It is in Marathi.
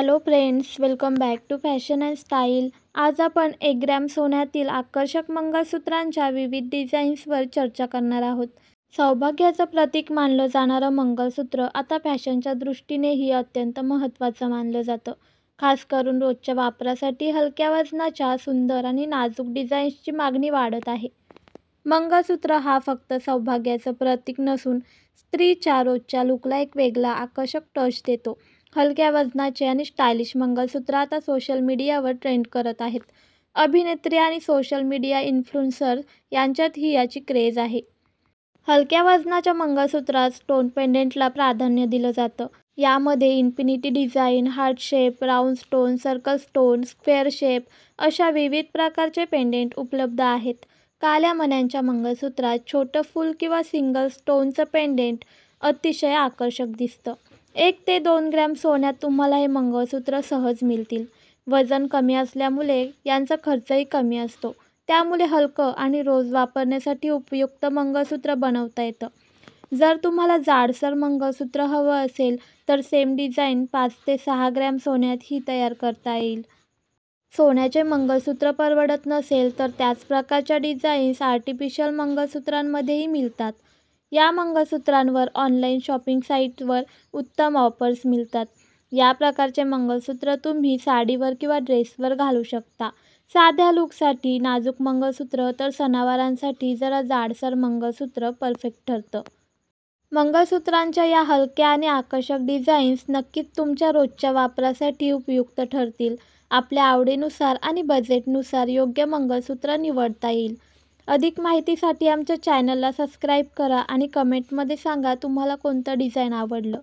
Hello friends, welcome back to fashion and style. आज आपण 1 ग्रॅम सोन्यातील आकर्षक मंगळसूत्रांच्या विविध डिझाईन्सवर चर्चा करणार आहोत. सौभाग्याचं प्रतीक मानलं जाणारं मंगळसूत्र आता फॅशनच्या दृष्टीनेही अत्यंत महत्त्वाचं मानलं जातं. खास करून रोजच्या वापरासाठी हलक्या वजनाच्या, सुंदर आणि नाजूक डिझाईन्सची मागणी वाढत आहे. मंगळसूत्र हा फक्त सौभाग्याचं प्रतीक नसून स्त्रीच्या रोजच्या लूकला एक वेगळा आकर्षक टच देतो. हलक्या वजनाचे आणि स्टायलिश मंगळसूत्र आता सोशल मीडियावर ट्रेंड करत आहेत. अभिनेत्री आणि सोशल मीडिया इन्फ्लुएन्सर यांच्यातही याची क्रेज आहे. हलक्या वजनाच्या मंगळसूत्रात स्टोन पेंडंटला प्राधान्य दिलं जातं. यामध्ये infinity design, heart shape, round stone, circle stone, square shape अशा विविध प्रकारचे पेंडंट उपलब्ध आहेत. काळ्या मण्यांच्या मंगळसूत्रात छोटं फूल किंवा सिंगल स्टोनचं पेंडंट अतिशय आकर्षक दिसतं. 1 ते 2 ग्रॅम सोन्यात तुम्हाला हे मंगळसूत्र सहज मिळतील. वजन कमी असल्यामुळे यांचा खर्चही कमी असतो. त्यामुळे हलकं आणि रोज वापरण्यासाठी उपयुक्त मंगळसूत्र बनवता येतं. जर तुम्हाला जाडसर मंगळसूत्र हवं असेल तर सेम डिझाईन 5 ते 6 ग्रॅम सोन्यातही तयार करता येईल. सोन्याचे मंगळसूत्र परवडत नसेल तर त्याच प्रकारच्या डिझाईन्स आर्टिफिशियल मंगळसूत्रांमध्येही मिळतात. या मंगळसूत्रांवर ऑनलाईन शॉपिंग साईटवर उत्तम ऑफर्स मिळतात. या प्रकारचे मंगळसूत्र तुम्ही साडीवर किंवा ड्रेसवर घालू शकता. साध्या लूकसाठी नाजूक मंगळसूत्र तर सणावारांसाठी जरा जाडसर मंगळसूत्र परफेक्ट ठरतं. मंगळसूत्रांच्या या हलक्या आणि आकर्षक डिझाईन्स नक्कीच तुमच्या रोजच्या वापरासाठी उपयुक्त ठरतील. आपल्या आवडीनुसार आणि बजेटनुसार योग्य मंगळसूत्र निवडता येईल. अधिक माहितीसाठी आमच्या चॅनलला सबस्क्राईब करा आणि कमेंटमध्ये सांगा तुम्हाला कोणतं डिझाईन आवडलं.